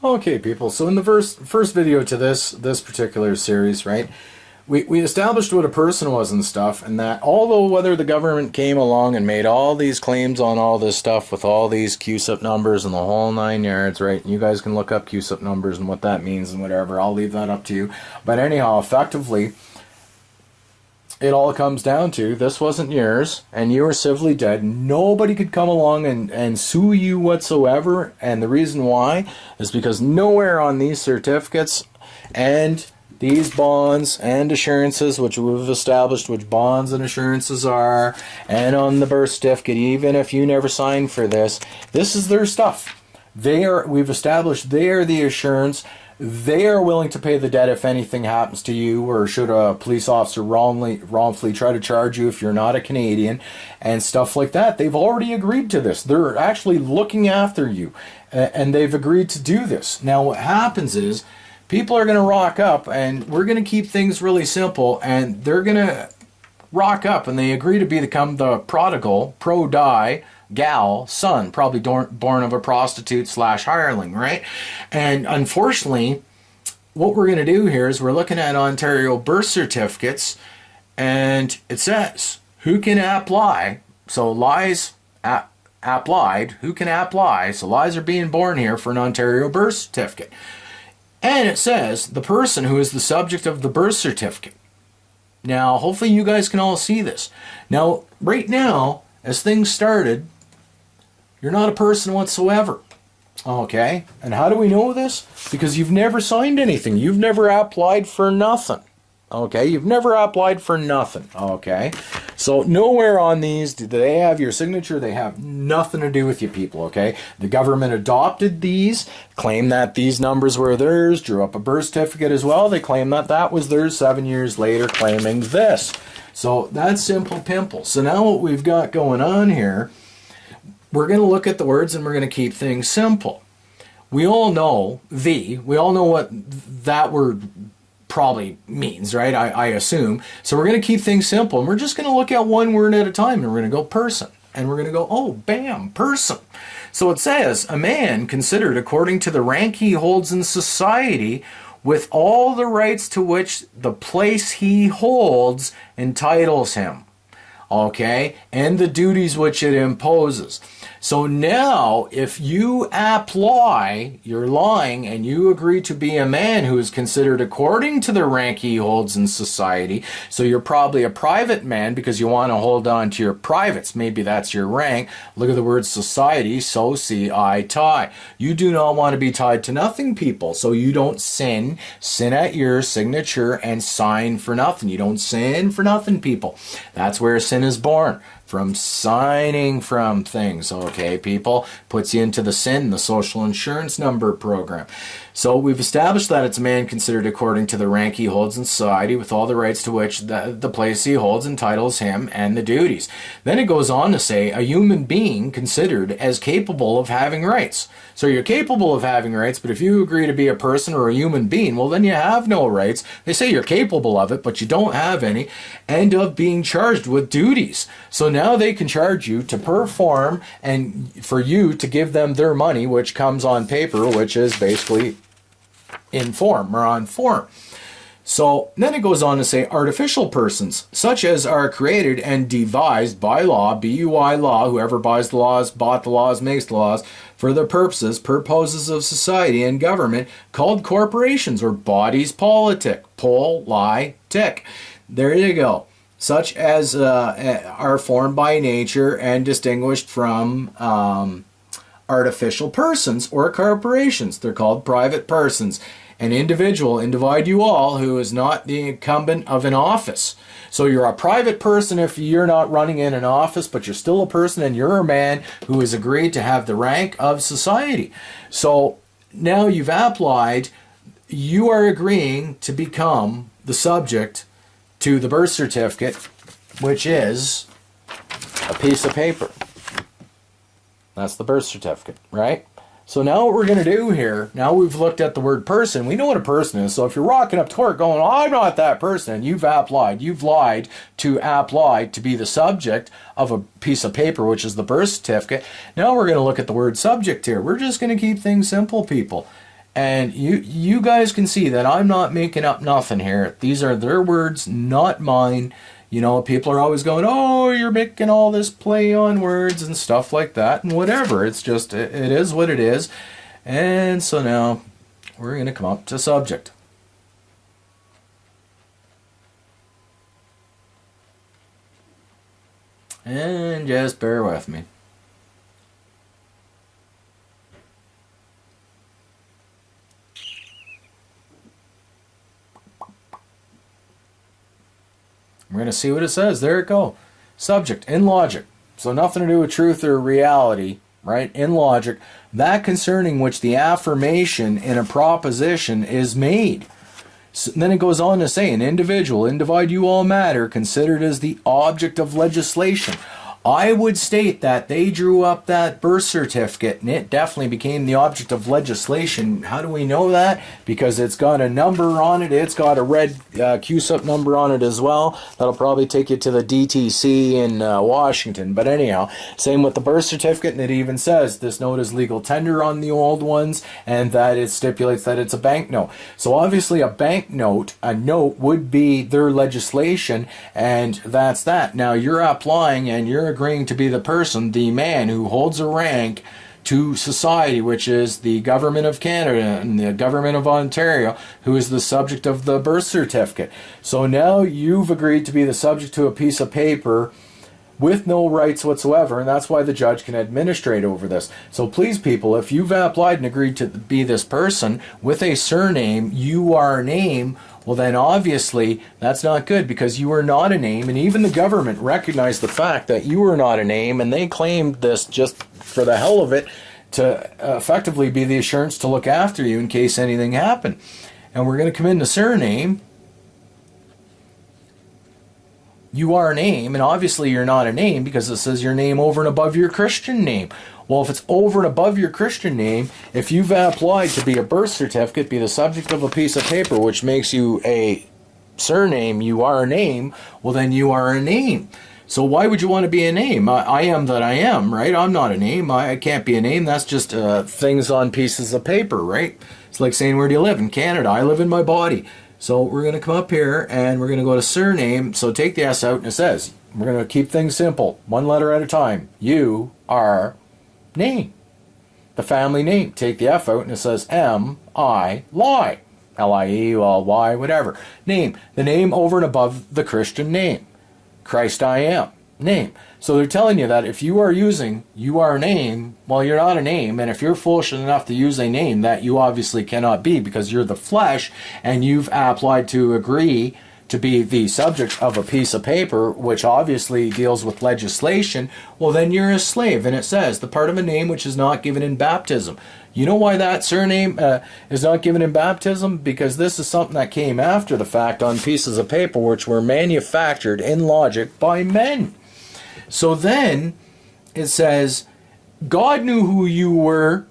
Okay, people. So in the first video to this particular series, right, we established what a person was and stuff, and that although whether the government came along and made all these claims on all this stuff with all these QSIP numbers and the whole 9 yards, right, and you guys can look up QSIP numbers and what that means and whatever, I'll leave that up to you. But anyhow, effectively, it all comes down to this wasn't yours and you were civilly dead. Nobody could come along and sue you whatsoever, and the reason why is because nowhere on these certificates and these bonds and assurances, which we've established which bonds and assurances are, and on the birth certificate, even if you never signed for this is their stuff. We've established they are the assurance. They are willing to pay the debt if anything happens to you, or should a police officer wrongfully try to charge you if you're not a Canadian, and stuff like that. They've already agreed to this. They're actually looking after you, and they've agreed to do this. Now what happens is people are going to rock up, and we're going to keep things really simple, and they're going to rock up and they agree to become the prodigal, pro-die, gal, son, probably born of a prostitute / hireling, right? And unfortunately, what we're going to do here is we're looking at Ontario birth certificates, and it says who can apply. So lies applied, who can apply. So lies are being born here for an Ontario birth certificate. And it says the person who is the subject of the birth certificate. Now, hopefully you guys can all see this. Now, right now, as things started, you're not a person whatsoever. Okay? And how do we know this? Because you've never signed anything. You've never applied for nothing. Okay? You've never applied for nothing. Okay? So nowhere on these do they have your signature. They have nothing to do with you people. Okay? The government adopted these, claimed that these numbers were theirs, drew up a birth certificate as well. They claimed that that was theirs 7 years later, claiming this. So that's simple pimple. So now what we've got going on here, we're going to look at the words and we're going to keep things simple. We all know what that word probably means, right? I assume. So we're going to keep things simple, and we're just going to look at one word at a time, and we're going to go person. And we're going to go, oh, bam, person. So it says, a man considered according to the rank he holds in society, with all the rights to which the place he holds entitles him. Okay? And the duties which it imposes. So now, if you apply, you're lying, and you agree to be a man who is considered according to the rank he holds in society, so you're probably a private man because you want to hold on to your privates. Maybe that's your rank. Look at the word society, so C-I tie. You do not want to be tied to nothing, people, so you don't sin at your signature and sign for nothing. You don't sin for nothing, people. That's where sin is born. From signing from things, okay, people? Puts you into the SIN, the Social Insurance Number program. So we've established that it's a man considered according to the rank he holds in society, with all the rights to which the place he holds entitles him, and the duties. Then it goes on to say, a human being considered as capable of having rights. So you're capable of having rights, but if you agree to be a person or a human being, well, then you have no rights. They say you're capable of it, but you don't have any, and of being charged with duties. So now they can charge you to perform and for you to give them their money, which comes on paper, which is basically in form or on form. So then it goes on to say artificial persons, such as are created and devised by law, B-U-I law, whoever buys the laws, bought the laws, makes the laws, for the purposes of society and government, called corporations or bodies politic, pol-ly-tic. There you go. Such as are formed by nature and distinguished from artificial persons or corporations. They're called private persons. An individual, divide you all, who is not the incumbent of an office. So you're a private person if you're not running in an office, but you're still a person, and you're a man who has agreed to have the rank of society. So now you've applied, you are agreeing to become the subject to the birth certificate, which is a piece of paper. That's the birth certificate, right? So now what we're going to do here, now we've looked at the word person, we know what a person is. So if you're rocking up to court going, oh, I'm not that person, and you've lied to apply to be the subject of a piece of paper, which is the birth certificate. Now we're going to look at the word subject here. We're just going to keep things simple, people. And you guys can see that I'm not making up nothing here. These are their words, not mine. You know, people are always going, oh, you're making all this play on words and stuff like that and whatever. It's just, it is what it is. And so now we're going to come up to subject. And just bear with me. We're going to see what it says. There it go. Subject, in logic. So nothing to do with truth or reality, right? In logic. That concerning which the affirmation in a proposition is made. So then it goes on to say, an individual, in divide you all matter, considered as the object of legislation. I would state that they drew up that birth certificate and it definitely became the object of legislation. How do we know that? Because it's got a number on it. It's got a red QSUP number on it as well. That'll probably take you to the DTC in Washington. But anyhow, same with the birth certificate, and it even says this note is legal tender on the old ones and that it stipulates that it's a bank note. So obviously a bank note, a note would be their legislation, and that's that. Now you're applying and you're agreeing to be the person, the man who holds a rank to society, which is the government of Canada and the government of Ontario, who is the subject of the birth certificate. So now you've agreed to be the subject to a piece of paper with no rights whatsoever, and that's why the judge can administrate over this. So please, people, if you've applied and agreed to be this person with a surname, you are a name, well then obviously that's not good, because you are not a name, and even the government recognized the fact that you are not a name, and they claimed this just for the hell of it to effectively be the assurance to look after you in case anything happened. And we're going to come into surname. You are a name, and obviously you're not a name because it says your name over and above your Christian name. Well, if it's over and above your Christian name, if you've applied to be a birth certificate, be the subject of a piece of paper which makes you a surname, you are a name, well then you are a name. So why would you want to be a name? I am that I am, right? I'm not a name. I can't be a name. That's just things on pieces of paper, right? It's like saying, where do you live? In Canada. I live in my body. So we're going to come up here and we're going to go to surname. So take the S out and it says, we're going to keep things simple, one letter at a time. You are name. The family name. Take the F out and it says M-I-Ly. L-I-E-L-Y, whatever. Name. The name over and above the Christian name. Christ I am. Name. So they're telling you that if you are using you are a name, well, you're not a name, and if you're foolish enough to use a name that you obviously cannot be because you're the flesh and you've applied to agree to be the subject of a piece of paper which obviously deals with legislation, well then you're a slave. And it says the part of a name which is not given in baptism. You know why that surname is not given in baptism? Because this is something that came after the fact on pieces of paper which were manufactured in logic by men. So then it says God knew who you were,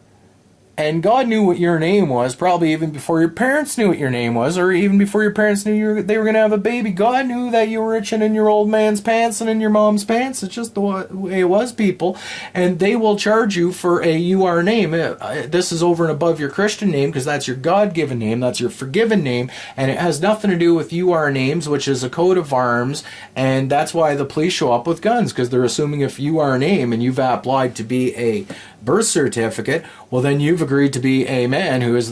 and God knew what your name was, probably even before your parents knew what your name was, or even before your parents knew they were going to have a baby. God knew that you were itching in your old man's pants and in your mom's pants. It's just the way it was, people. And they will charge you for a you are name. This is over and above your Christian name because that's your God-given name. That's your forgiven name. And it has nothing to do with you are names, which is a coat of arms. And that's why the police show up with guns, because they're assuming if you are a name and you've applied to be a birth certificate, well then you've agreed to be a man who is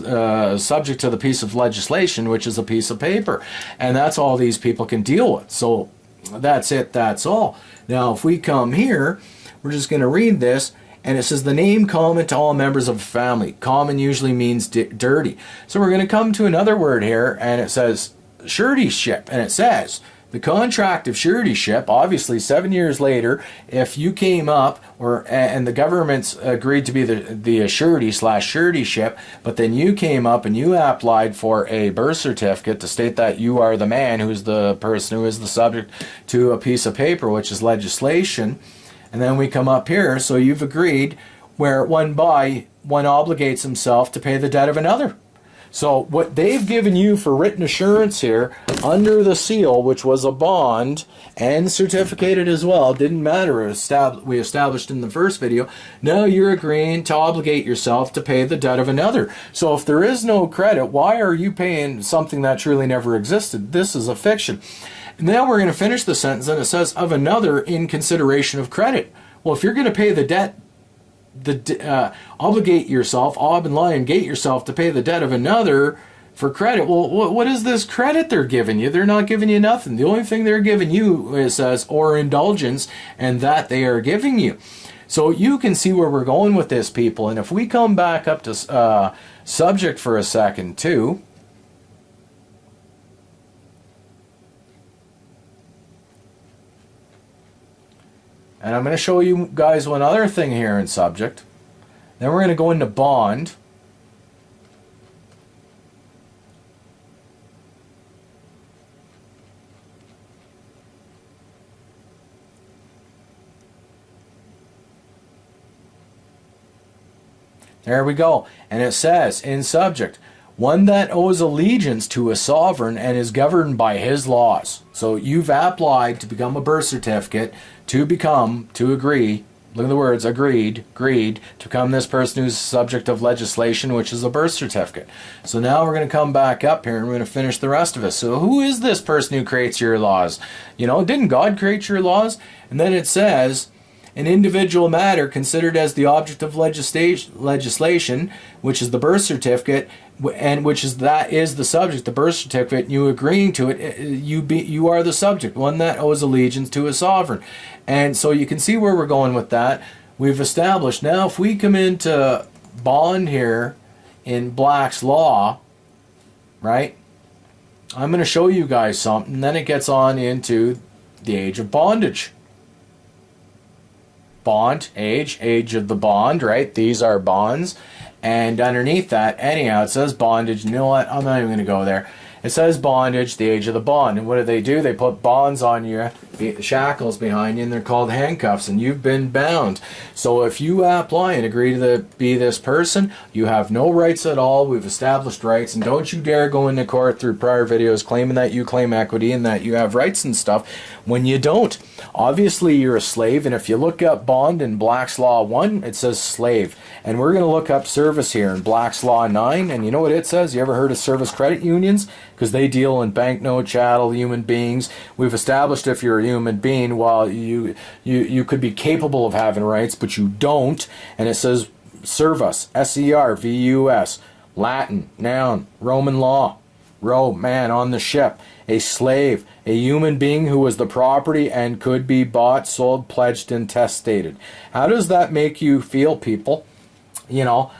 subject to the piece of legislation, which is a piece of paper. And that's all these people can deal with. So that's it, that's all. Now if we come here, we're just going to read this, and it says the name common to all members of a family. Common usually means dirty. So we're going to come to another word here, and it says suretyship, and it says the contract of suretyship, obviously 7 years later, if you came up and the government's agreed to be the surety / suretyship, but then you came up and you applied for a birth certificate to state that you are the man who's the person who is the subject to a piece of paper, which is legislation. And then we come up here, so you've agreed where one obligates himself to pay the debt of another. So what they've given you for written assurance here, under the seal, which was a bond, and certificated as well, didn't matter, we established in the first video, now you're agreeing to obligate yourself to pay the debt of another. So if there is no credit, why are you paying something that truly never existed? This is a fiction. Now we're going to finish the sentence, and it says, of another in consideration of credit. Well, if you're going to pay the debt, obligate yourself, obligate yourself to pay the debt of another for credit. Well, what is this credit they're giving you? They're not giving you nothing. The only thing they're giving you, it says, or indulgence, and that they are giving you. So you can see where we're going with this, people. And if we come back up to subject for a second, too. And I'm going to show you guys one other thing here in subject. Then we're going to go into bond. There we go. And it says in subject, one that owes allegiance to a sovereign and is governed by his laws. So you've applied to become a birth certificate, to agree, look at the words, agreed, to become this person who's subject of legislation, which is a birth certificate. So now we're going to come back up here and we're going to finish the rest of it. So who is this person who creates your laws? You know, didn't God create your laws? And then it says, an individual matter considered as the object of legislation, which is the birth certificate, and that is the subject, the birth certificate, you agreeing to it, you are the subject, one that owes allegiance to a sovereign. And so you can see where we're going with that. We've established. Now if we come into bond here in Black's Law, right, I'm going to show you guys something, then it gets on into the age of bondage. Bond, age of the bond, right? These are bonds. And underneath that, anyhow, it says bondage. You know what? I'm not even going to go there. It says bondage, the age of the bond. And what do? They put bonds on you, shackles behind you, and they're called handcuffs, and you've been bound. So if you apply and agree to be this person, you have no rights at all. We've established rights, and don't you dare go into court through prior videos claiming that you claim equity and that you have rights and stuff when you don't. Obviously, you're a slave, and if you look up bond in Black's Law 1, it says slave. And we're going to look up service here in Black's Law 9, and you know what it says? You ever heard of service credit unions? Because they deal in banknote, chattel, human beings. We've established if you're a human being, well, you could be capable of having rights, but you don't. And it says servus, S-E-R-V-U-S, Latin, noun, Roman law, row, man on the ship, a slave, a human being who was the property and could be bought, sold, pledged, and testated. How does that make you feel, people? You know,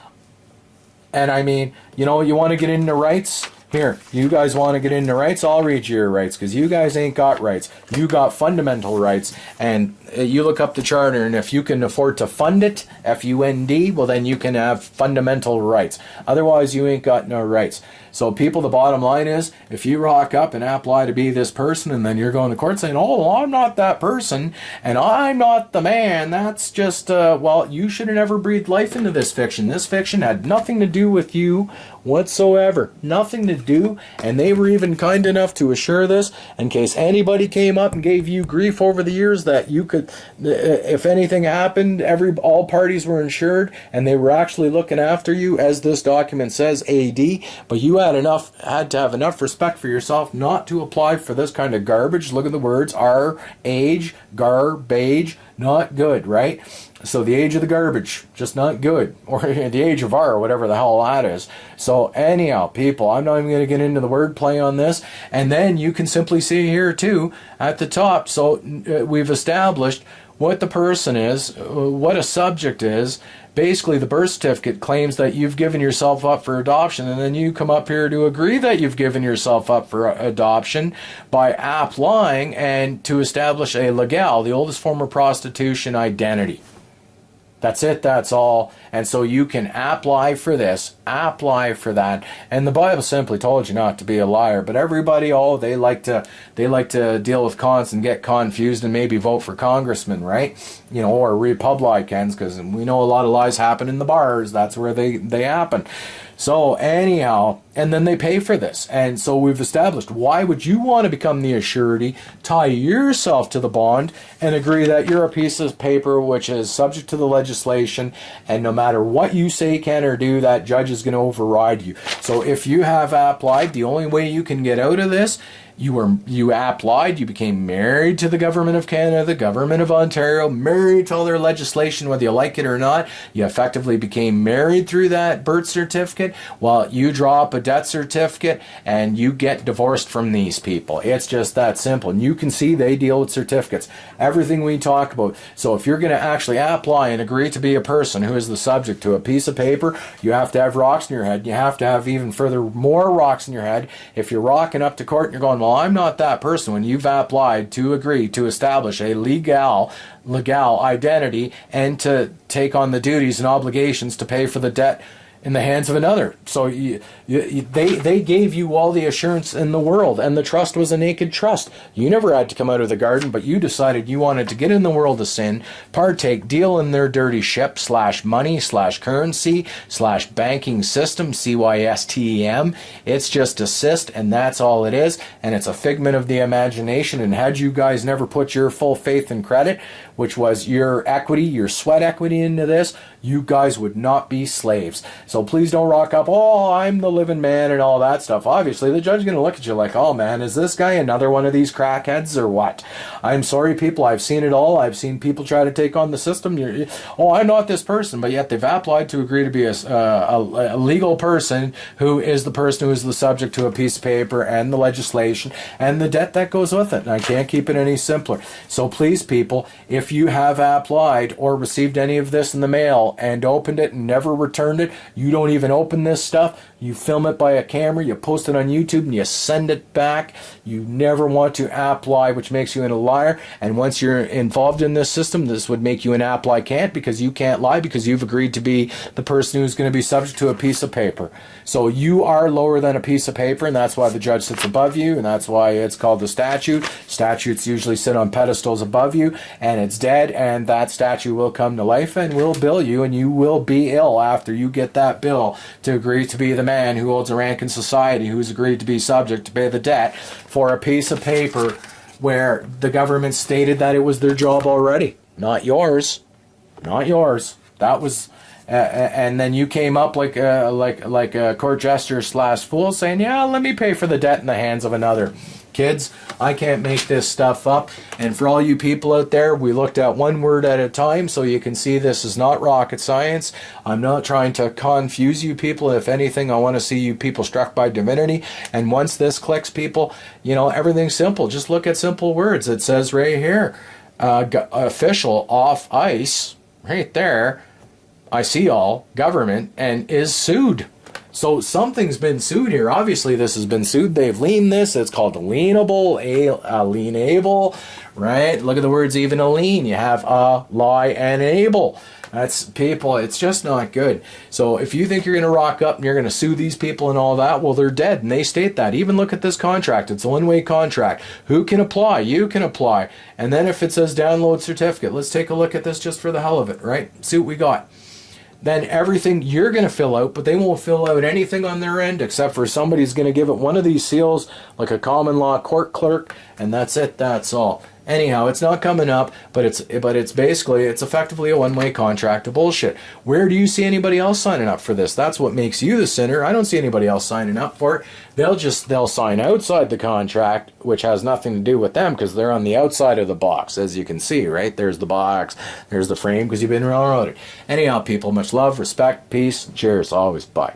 and I mean, you know, you want to get into rights? Here, you guys want to get into rights? I'll read you your rights, because you guys ain't got rights. You got fundamental rights, and you look up the charter, and if you can afford to fund it, F-U-N-D, well then you can have fundamental rights. Otherwise, you ain't got no rights. So people, the bottom line is, if you rock up and apply to be this person, and then you're going to court saying, oh, I'm not that person, and I'm not the man, that's just, well, you should have never breathed life into this fiction. This fiction had nothing to do with you whatsoever. Nothing to do, and they were even kind enough to assure this, in case anybody came up and gave you grief over the years, that you could, if anything happened, all parties were insured, and they were actually looking after you, as this document says, AD, but you had to have enough respect for yourself not to apply for this kind of garbage. Look at the words, age, garbage, not good, right? So the age of the garbage, just not good. Or the age of R, whatever the hell that is. So anyhow, people, I'm not even going to get into the wordplay on this. And then you can simply see here too, at the top, so we've established what the person is, what a subject is. Basically, the birth certificate claims that you've given yourself up for adoption, and then you come up here to agree that you've given yourself up for adoption by applying and to establish a legale, the oldest form of prostitution, identity. That's it, that's all. And so you can apply for this, apply for that. And the Bible simply told you not to be a liar. But everybody, they like to deal with cons and get confused and maybe vote for congressmen, right? Or Republicans, because we know a lot of lies happen in the bars. That's where they happen. So anyhow, and then they pay for this. And so we've established, why would you want to become the surety, tie yourself to the bond, and agree that you're a piece of paper which is subject to the legislation, and no matter what you say, can, or do, that judge is going to override you. So if you have applied, the only way you can get out of this, you applied, you became married to the government of Canada, the government of Ontario, married to all their legislation, whether you like it or not. You effectively became married through that birth certificate. Well, you draw up a death certificate and you get divorced from these people. It's just that simple. And you can see they deal with certificates. Everything we talk about. So if you're going to actually apply and agree to be a person who is the subject to a piece of paper, you have to have rocks in your head. You have to have even further more rocks in your head. If you're rocking up to court and you're going, well, I'm not that person, when you've applied to agree to establish a legal identity and to take on the duties and obligations to pay for the debt in the hands of another. So they gave you all the assurance in the world, and the trust was a naked trust. You never had to come out of the garden, but you decided you wanted to get in the world of sin, partake, deal in their dirty ship / money / currency / banking system, CYSTEM. It's just assist, and that's all it is, and it's a figment of the imagination. And had you guys never put your full faith and credit, which was your equity, your sweat equity into this, you guys would not be slaves. So please don't rock up, oh, I'm the living man and all that stuff. Obviously, the judge's going to look at you like, oh man, is this guy another one of these crackheads or what? I'm sorry, people, I've seen it all. I've seen people try to take on the system. I'm not this person, but yet they've applied to agree to be a legal person who is the person who is the subject to a piece of paper and the legislation and the debt that goes with it. And I can't keep it any simpler. So please, people, if you have applied or received any of this in the mail and opened it and never returned it, you don't even open this stuff, you film it by a camera, you post it on YouTube, and you send it back. You never want to apply, which makes you a liar. And once you're involved in this system, this would make you an applicant, because you can't lie, because you've agreed to be the person who's going to be subject to a piece of paper. So you are lower than a piece of paper, and that's why the judge sits above you, and that's why it's called the statute. Statutes usually sit on pedestals above you, and it's dead, and that statute will come to life and will bill you, and you will be ill after you get that bill to agree to be the man who holds a rank in society, who's agreed to be subject to pay the debt for a piece of paper where the government stated that it was their job already. Not yours. Not yours. That was... and then you came up like a court jester / fool saying, yeah, let me pay for the debt in the hands of another. Kids, I can't make this stuff up. And for all you people out there, we looked at one word at a time, so you can see this is not rocket science. I'm not trying to confuse you people. If anything, I want to see you people struck by divinity. And once this clicks, people, everything's simple. Just look at simple words. It says right here, official off ice, right there, I see all, government, and is sued. So something's been sued here. Obviously, this has been sued. They've liened this. It's called lienable, lienable, right? Look at the words, even a lien. You have a, lie, and able. That's, people, it's just not good. So if you think you're going to rock up and you're going to sue these people and all that, well, they're dead, and they state that. Even look at this contract. It's a one-way contract. Who can apply? You can apply. And then if it says download certificate, let's take a look at this just for the hell of it, right? See what we got. Then everything you're going to fill out, but they won't fill out anything on their end except for somebody's going to give it one of these seals like a common law court clerk, and that's it, that's all. Anyhow, it's not coming up, but it's effectively a one-way contract of bullshit. Where do you see anybody else signing up for this? That's what makes you the sinner. I don't see anybody else signing up for it. They'll sign outside the contract, which has nothing to do with them because they're on the outside of the box, as you can see, right? There's the box, there's the frame because you've been railroaded. Anyhow, people, much love, respect, peace, cheers, always, bye.